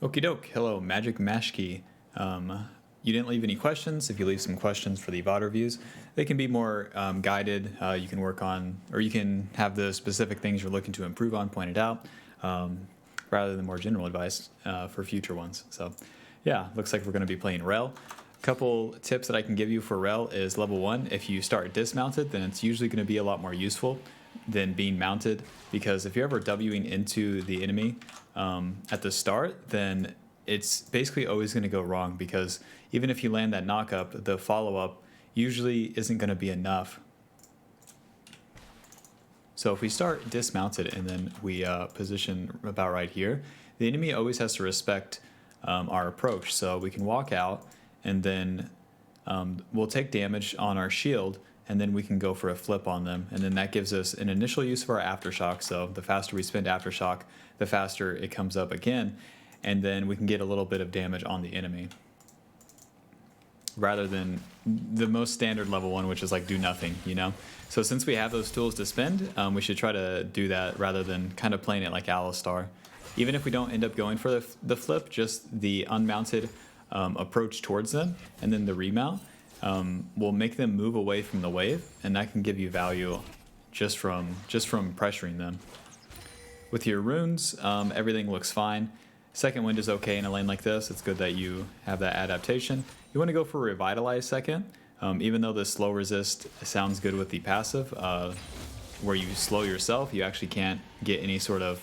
Okie doke. Hello, magicmaschke. You didn't leave any questions. If you leave some questions for the VOD reviews, they can be more guided. You can work on, or you can have the specific things you're looking to improve on pointed out, rather than more general advice for future ones. So, yeah, looks like we're going to be playing Rel. Couple tips that I can give you for Rel is level 1, if you start dismounted, then it's usually going to be a lot more useful than being mounted, because if you're ever Wing into the enemy at the start, then it's basically always going to go wrong, because even if you land that knock up, the follow-up usually isn't going to be enough. So if we start dismounted and then we position about right here, the enemy always has to respect our approach. So we can walk out, and then we'll take damage on our shield, and then we can go for a flip on them. And then that gives us an initial use for our aftershock. So the faster we spend aftershock, the faster it comes up again. And then we can get a little bit of damage on the enemy, rather than the most standard level 1, which is like do nothing, you know? So since we have those tools to spend, we should try to do that rather than kind of playing it like Alistar. Even if we don't end up going for the flip, just the unmounted approach towards them, and then the remount will make them move away from the wave, and that can give you value just from pressuring them. With your runes, everything looks fine. Second wind is okay in a lane like this. It's good that you have that adaptation. You want to go for Revitalize second, even though the slow resist sounds good with the passive, where you slow yourself, you actually can't get any sort of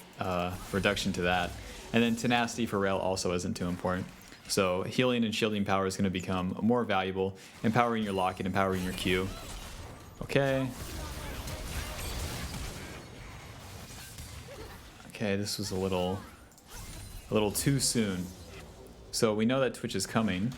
reduction to that. And then Tenacity for Rail also isn't too important. So healing and shielding power is going to become more valuable, empowering your locket, empowering your Q. Okay. Okay, this was a little too soon. So we know that Twitch is coming,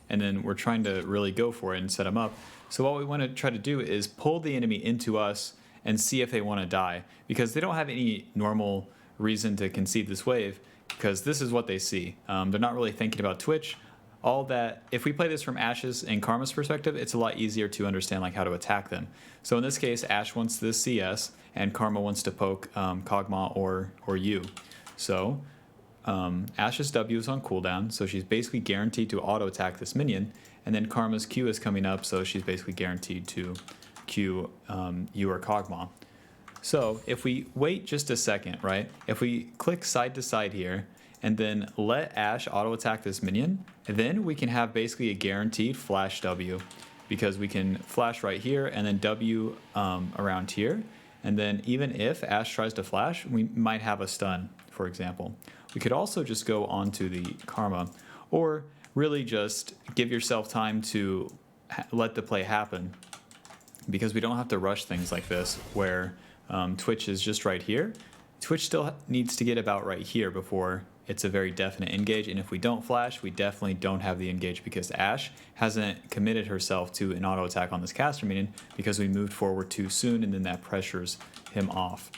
and then we're trying to really go for it and set them up. So what we want to try to do is pull the enemy into us and see if they want to die, because they don't have any normal reason to concede this wave, because this is what they see. They're not really thinking about Twitch. All that, if we play this from Ash's and Karma's perspective, it's a lot easier to understand like how to attack them. So in this case, Ash wants this CS, and Karma wants to poke Kog'Maw or you. So Ash's W is on cooldown, so she's basically guaranteed to auto attack this minion, and then Karma's Q is coming up, so she's basically guaranteed to Q you or Kog'Maw. So if we wait just a second, right? If we click side to side here and then let Ash auto attack this minion, then we can have basically a guaranteed flash W, because we can flash right here and then W around here. And then even if Ash tries to flash, we might have a stun, for example. We could also just go onto the Karma, or really just give yourself time to let the play happen, because we don't have to rush things like this where Twitch is just right here. Twitch still needs to get about right here before it's a very definite engage, and if we don't flash, we definitely don't have the engage, because Ash hasn't committed herself to an auto attack on this caster minion because we moved forward too soon, and then that pressures him off.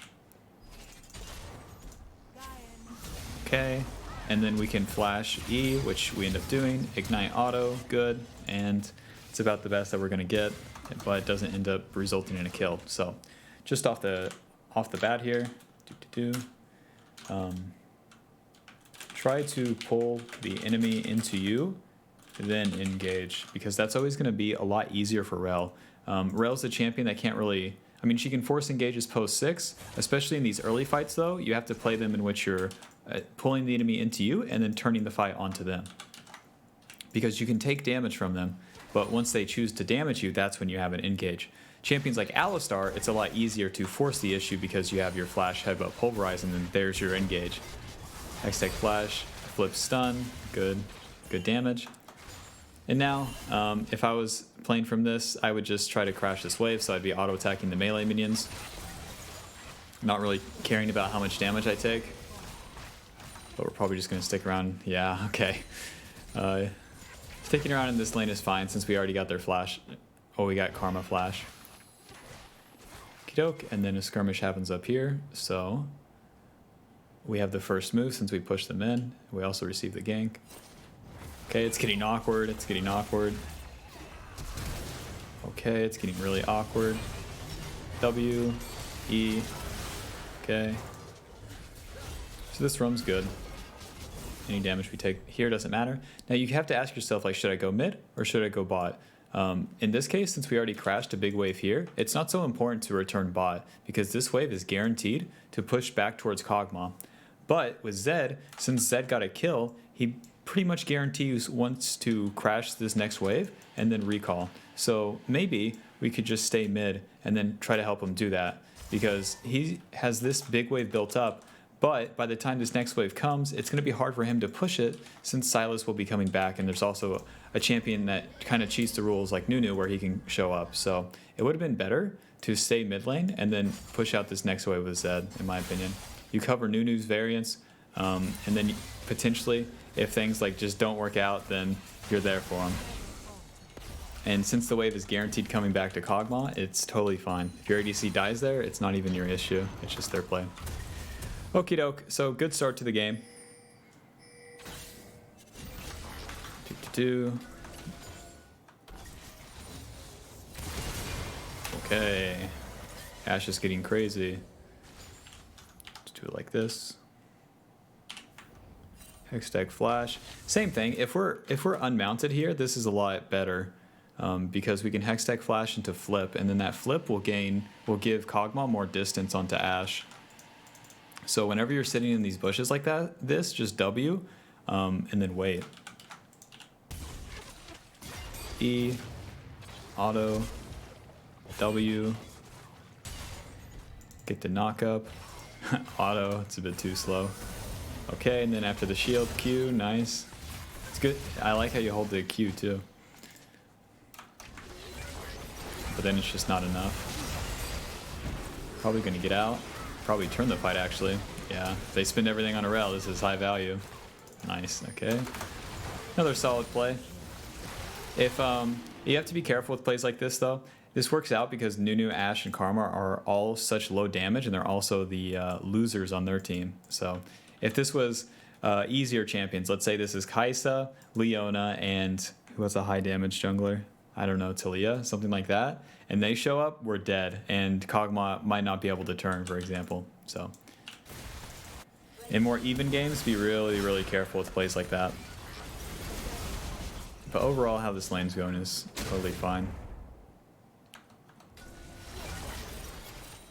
Okay, and then we can flash E, which we end up doing, ignite auto, good, and it's about the best that we're gonna get, but it doesn't end up resulting in a kill. So just off the bat here, try to pull the enemy into you, then engage, because that's always going to be a lot easier for Rel. Rel's a champion that can't really, I mean, she can force engages post 6, especially in these early fights though. You have to play them in which you're pulling the enemy into you and then turning the fight onto them, because you can take damage from them, but once they choose to damage you, that's when you have an engage. Champions like Alistar, it's a lot easier to force the issue, because you have your flash, headbutt, pulverize, and then there's your engage. Hextech flash, flip stun, good damage. And now, if I was playing from this, I would just try to crash this wave, so I'd be auto attacking the melee minions, not really caring about how much damage I take. But we're probably just going to stick around. Yeah, okay. Sticking around in this lane is fine, since we already got their flash. Oh, we got Karma flash. Okey-doke, and then a skirmish happens up here, so we have the first move since we pushed them in. We also receive the gank. Okay, it's getting awkward, it's getting awkward. Okay, it's getting really awkward. W, E, okay. So this roam's good. Any damage we take here doesn't matter. Now you have to ask yourself, like, should I go mid or should I go bot? In this case, since we already crashed a big wave here, it's not so important to return bot because this wave is guaranteed to push back towards Kog'Maw. But with Zed, since Zed got a kill, he pretty much guarantees wants to crash this next wave and then recall. So maybe we could just stay mid and then try to help him do that because he has this big wave built up. But by the time this next wave comes, it's going to be hard for him to push it since Silas will be coming back. And there's also a champion that kind of cheats the rules like Nunu where he can show up. So it would have been better to stay mid lane and then push out this next wave with Zed, in my opinion. You cover Nunu's variants, and then potentially if things like just don't work out, then you're there for him. And since the wave is guaranteed coming back to Kog'Maw, it's totally fine. If your ADC dies there, it's not even your issue. It's just their play. Okie doke, so good start to the game. Okay, Ashe is getting crazy. Let's do it like this. Hextech flash. Same thing. If we're unmounted here, this is a lot better because we can Hextech flash into flip, and then that flip will give Kog'Maw more distance onto Ashe. So whenever you're sitting in these bushes like that, just W, and then wait. E, auto, W, get the knock up, auto, it's a bit too slow. Okay, and then after the shield, Q, nice. It's good. I like how you hold the Q too. But then it's just not enough. Probably gonna get out. Probably turn the fight actually. Yeah, if they spend everything on a rel, this is high value. Nice, okay. Another solid play. If you have to be careful with plays like this though. This works out because Nunu, Ashe, and Karma are all such low damage, and they're also the losers on their team. So if this was easier champions, let's say this is Kai'Sa, Leona, and who has a high damage jungler? I don't know, Talia, something like that. And they show up, we're dead. And Kog'Maw might not be able to turn, for example. So in more even games, be really, really careful with plays like that. But overall, how this lane's going is totally fine.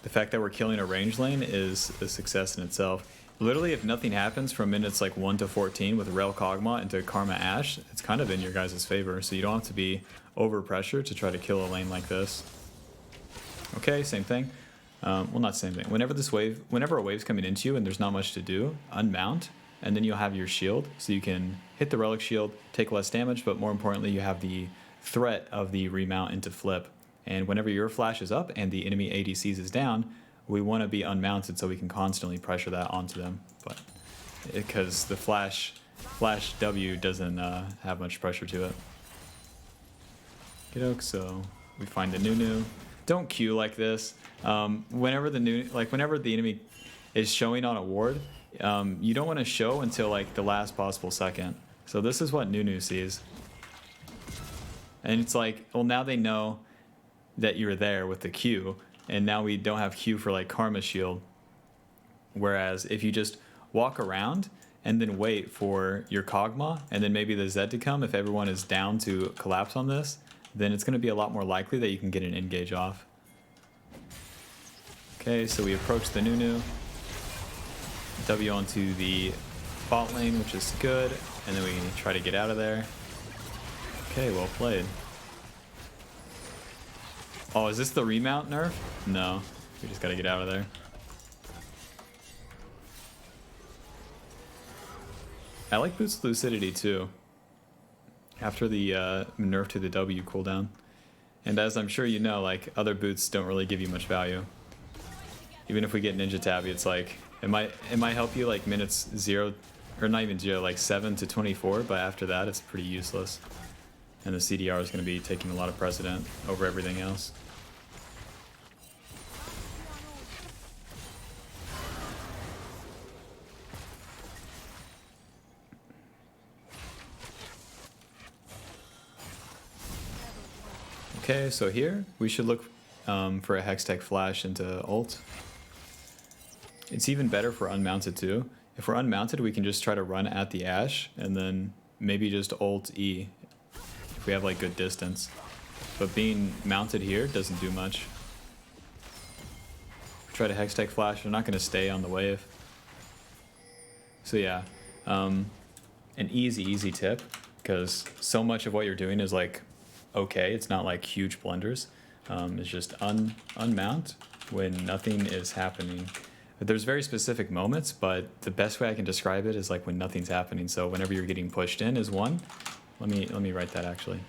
The fact that we're killing a range lane is a success in itself. Literally, if nothing happens from minutes like 1 to 14 with Rel Kog'Maw into Karma Ashe, it's kind of in your guys' favor, so you don't have to be over pressure to try to kill a lane like this. Okay, same thing. Well, not same thing. Whenever a wave's coming into you and there's not much to do, unmount, and then you'll have your shield, so you can hit the relic shield, take less damage, but more importantly, you have the threat of the remount into flip. And whenever your flash is up and the enemy ADCs is down, we want to be unmounted so we can constantly pressure that onto them. But because the flash W doesn't have much pressure to it. Kidok, so we find the Nunu. Don't Q like this. Whenever the enemy is showing on a ward, you don't want to show until like the last possible second. So this is what Nunu sees. And it's like, well, now they know that you're there with the Q, and now we don't have Q for like Karma Shield. Whereas if you just walk around and then wait for your Kog'Maw and then maybe the Zed to come, if everyone is down to collapse on this, then it's going to be a lot more likely that you can get an engage off. Okay, so we approach the Nunu. W onto the bot lane, which is good, and then we try to get out of there. Okay, well played. Oh, is this the remount nerf? No, we just gotta get out of there. I like Boots Lucidity too, after the nerf to the W cooldown. And as I'm sure you know, like, other boots don't really give you much value. Even if we get Ninja Tabby, it's like, it might help you like minutes 0, or not even 0, like 7 to 24, but after that it's pretty useless. And the CDR is going to be taking a lot of precedent over everything else. Okay, so here we should look for a Hextech flash into ult. It's even better for unmounted too. If we're unmounted, we can just try to run at the Ashe and then maybe just ult E if we have like good distance. But being mounted here doesn't do much. Try to Hextech Flash, they're not going to stay on the wave. So yeah, an easy tip, because so much of what you're doing is like okay, it's not like huge blunders. It's just unmount when nothing is happening. There's very specific moments, but the best way I can describe it is like when nothing's happening. So whenever you're getting pushed in is one. Let me write that actually.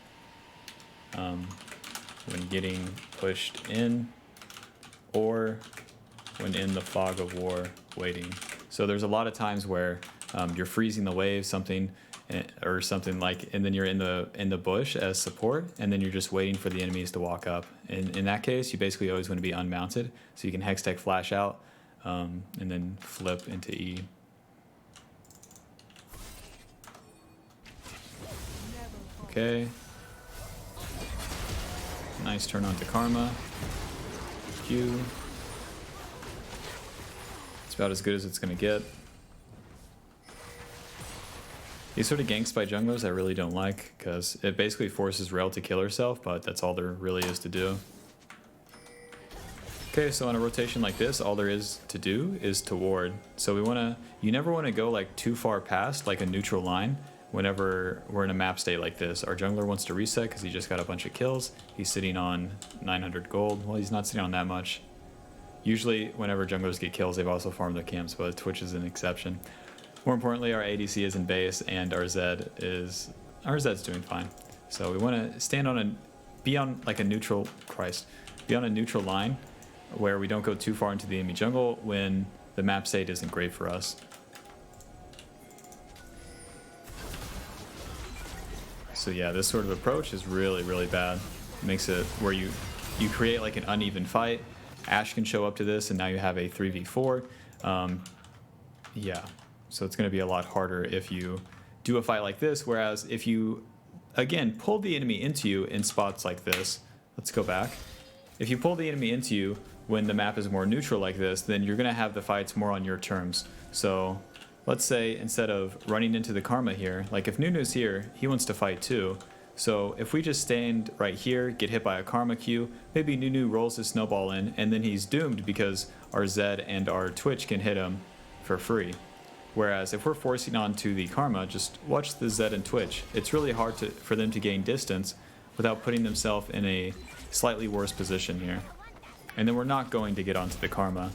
When getting pushed in, or when in the fog of war waiting. So there's a lot of times where you're freezing the wave, something like, and then you're in the bush as support, and then you're just waiting for the enemies to walk up. And in that case, you basically always want to be unmounted, so you can Hextech Flash out and then flip into E. Okay. Nice turn onto Karma. Q. It's about as good as it's going to get. These sort of ganks by junglers I really don't like, because it basically forces Rel to kill herself, but that's all there really is to do. Okay, so on a rotation like this, all there is to do is to ward. So you never want to go like too far past like a neutral line whenever we're in a map state like this. Our jungler wants to reset because he just got a bunch of kills. He's sitting on 900 gold. Well, he's not sitting on that much. Usually whenever junglers get kills, they've also farmed their camps, but Twitch is an exception. More importantly, our ADC is in base, and our Zed's doing fine. So we want to be on a neutral line where we don't go too far into the enemy jungle when the map state isn't great for us. So yeah, this sort of approach is really bad. It makes it where you create like an uneven fight. Ashe can show up to this, and now you have a 3v4. Yeah. So it's going to be a lot harder if you do a fight like this, whereas if you, again, pull the enemy into you in spots like this, let's go back. If you pull the enemy into you when the map is more neutral like this, then you're going to have the fights more on your terms. So let's say instead of running into the Karma here, like if Nunu's here, he wants to fight too. So if we just stand right here, get hit by a Karma Q, maybe Nunu rolls his snowball in, and then he's doomed because our Zed and our Twitch can hit him for free. Whereas if we're forcing onto the Karma, just watch the Zed and Twitch. It's really hard for them to gain distance without putting themselves in a slightly worse position here. And then we're not going to get onto the Karma.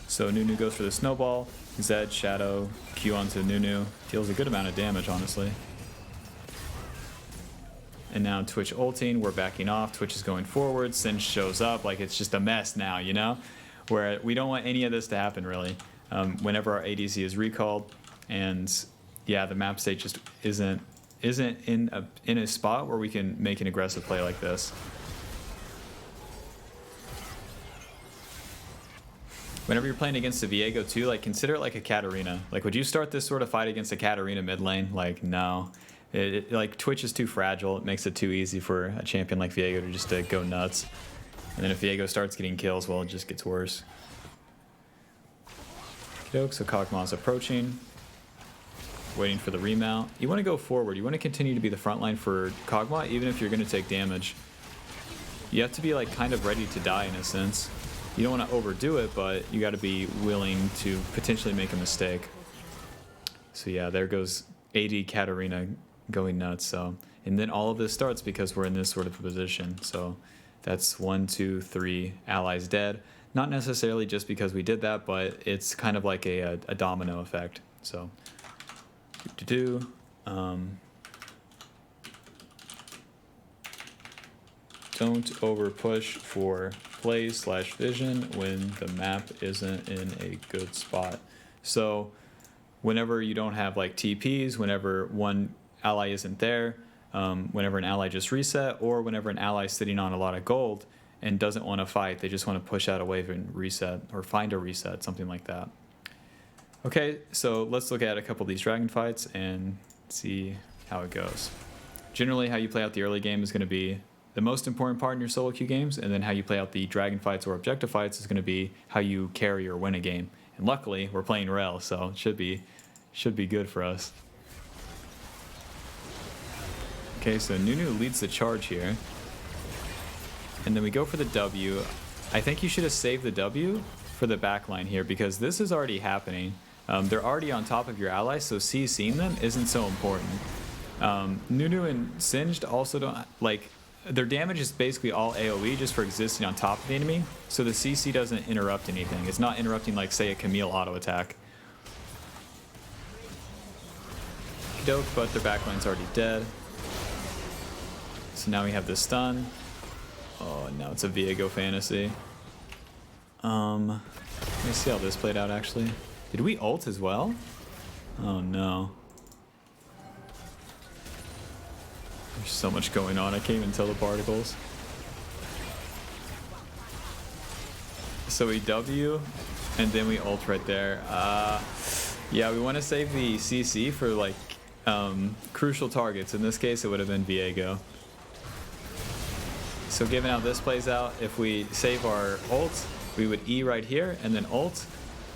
So Nunu goes for the snowball, Zed, Shadow, Q onto Nunu. Deals a good amount of damage, honestly. And now Twitch ulting, we're backing off, Twitch is going forward, Sin shows up, like it's just a mess now, you know? Where we don't want any of this to happen, really. Whenever our ADC is recalled, and yeah, the map state just isn't in a spot where we can make an aggressive play like this. Whenever you're playing against a Viego too, like consider it like a Katarina. Like, would you start this sort of fight against a Katarina mid lane? Like, no. Like Twitch is too fragile. It makes it too easy for a champion like Viego to just go nuts. And then if Viego starts getting kills, well, it just gets worse. So Kog'Maw's approaching, waiting for the remount. You want to go forward. You want to continue to be the front line for Kog'Maw, even if you're going to take damage. You have to be like kind of ready to die in a sense. You don't want to overdo it, but you got to be willing to potentially make a mistake. So yeah, there goes AD Katarina going nuts. So, and then all of this starts because we're in this sort of position. So that's 1, 2, 3 allies dead. Not necessarily just because we did that, but it's kind of like a domino effect. So, don't over push for plays/vision when the map isn't in a good spot. So, whenever you don't have like TPs, whenever one ally isn't there, whenever an ally just reset, or whenever an ally is sitting on a lot of gold and doesn't want to fight, they just want to push out a wave and reset, or find a reset, something like that. Okay, so let's look at a couple of these dragon fights and see how it goes. Generally, how you play out the early game is going to be the most important part in your solo queue games, and then how you play out the dragon fights or objective fights is going to be how you carry or win a game. And luckily, we're playing Rel, so it should be good for us. Okay, so Nunu leads the charge here. And then we go for the W. I think you should have saved the W for the backline here because this is already happening. They're already on top of your allies, so CCing them isn't so important. Nunu and Singed also don't, like, their damage is basically all AoE just for existing on top of the enemy, so the CC doesn't interrupt anything. It's not interrupting, like, say, a Camille auto attack. Dope, but their backline's already dead. So now we have the stun. Oh, now it's a Viego fantasy. Let me see how this played out, actually. Did we ult as well? Oh, no. There's so much going on, I can't even tell the particles. So we W, and then we ult right there. Yeah, we want to save the CC for, like, crucial targets. In this case, it would have been Viego. So given how this plays out, if we save our ult, we would E right here, and then ult,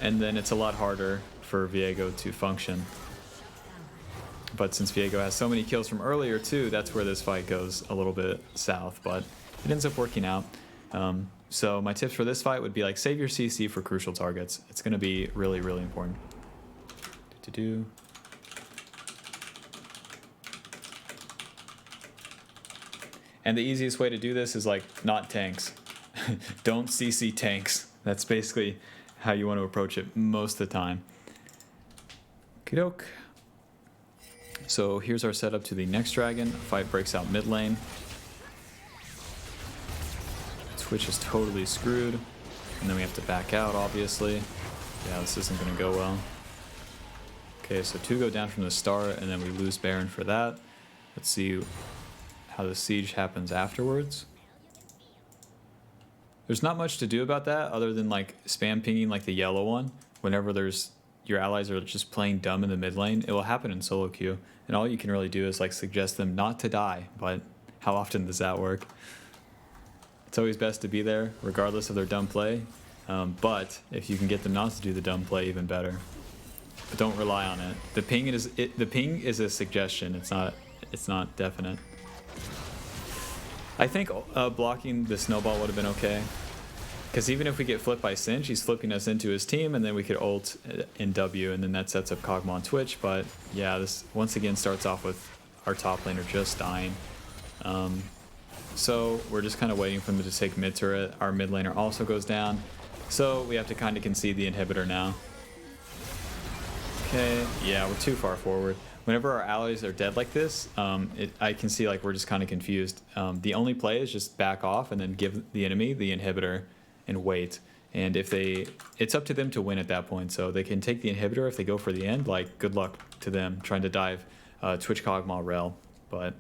and then it's a lot harder for Viego to function. But since Viego has so many kills from earlier too, that's where this fight goes a little bit south, but it ends up working out. So my tips for this fight would be like save your CC for crucial targets. It's going to be really, really important. And the easiest way to do this is like not tanks. Don't CC tanks. That's basically how you want to approach it most of the time. Okey-doke. So here's our setup to the next dragon. Fight breaks out mid lane. Twitch is totally screwed. And then we have to back out, obviously. Yeah, this isn't going to go well. Okay, so 2 go down from the start, and then we lose Baron for that. Let's see how the siege happens afterwards. There's not much to do about that other than like spam pinging like the yellow one. Whenever your allies are just playing dumb in the mid lane, it will happen in solo queue. And all you can really do is like suggest them not to die, but how often does that work? It's always best to be there regardless of their dumb play. But if you can get them not to do the dumb play, even better. But don't rely on it. The ping is a suggestion. It's not definite. I think blocking the snowball would have been okay. Because even if we get flipped by Singe, he's flipping us into his team, and then we could ult in W, and then that sets up Kog'Maw on Twitch. But yeah, this once again starts off with our top laner just dying. So we're just kind of waiting for them to take mid turret. Our mid laner also goes down. So we have to kind of concede the inhibitor now. Okay, yeah, we're too far forward. Whenever our allies are dead like this, I can see like we're just kind of confused. The only play is just back off and then give the enemy the inhibitor and wait. And if it's up to them to win at that point. So they can take the inhibitor if they go for the end. Like, good luck to them trying to dive Twitch Kog'Maw Rel. But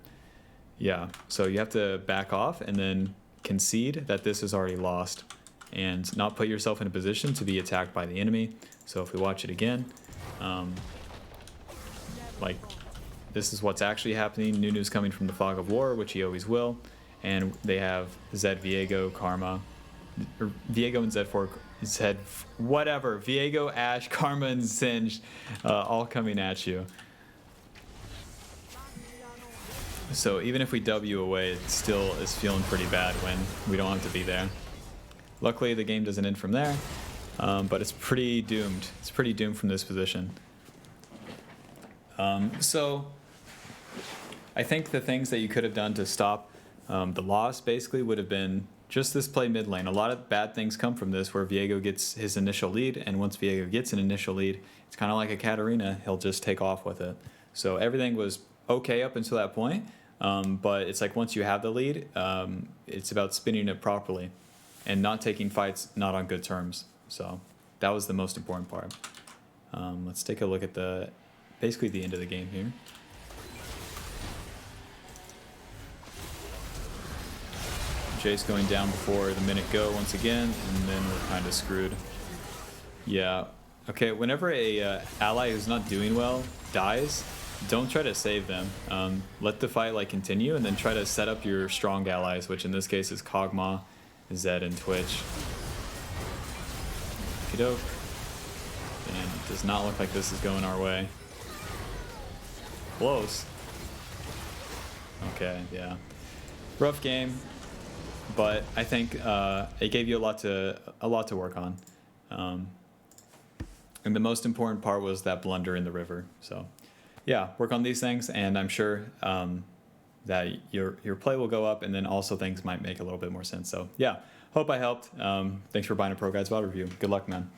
yeah, so you have to back off and then concede that this is already lost and not put yourself in a position to be attacked by the enemy. So if we watch it again, like, this is what's actually happening. Nunu's coming from the Fog of War, which he always will. And they have Zed, Viego, Karma. Or Viego and Zed, whatever. Viego, Ashe, Karma, and Singed all coming at you. So even if we W away, it still is feeling pretty bad when we don't have to be there. Luckily, the game doesn't end from there. But it's pretty doomed. It's pretty doomed from this position. So I think the things that you could have done to stop the loss basically would have been just this play mid lane. A lot of bad things come from this where Viego gets his initial lead, and once Viego gets an initial lead, it's kind of like a Katarina. He'll just take off with it. So everything was okay up until that point, but it's like once you have the lead, it's about spinning it properly and not taking fights not on good terms. So that was the most important part. Let's take a look at basically the end of the game here. Jace going down before the minute go once again, and then we're kind of screwed. Yeah. Okay, whenever a ally who's not doing well dies, don't try to save them. Let the fight like continue, and then try to set up your strong allies, which in this case is Kog'Maw, Zed, and Twitch. Okey-doke. And it does not look like this is going our way. Close. Okay, yeah. Rough game, but I think it gave you a lot to work on. And the most important part was that blunder in the river. So, yeah, work on these things, and I'm sure that your play will go up, and then also things might make a little bit more sense. So, yeah, hope I helped. Thanks for buying a Pro Guides VOD review. Good luck, man.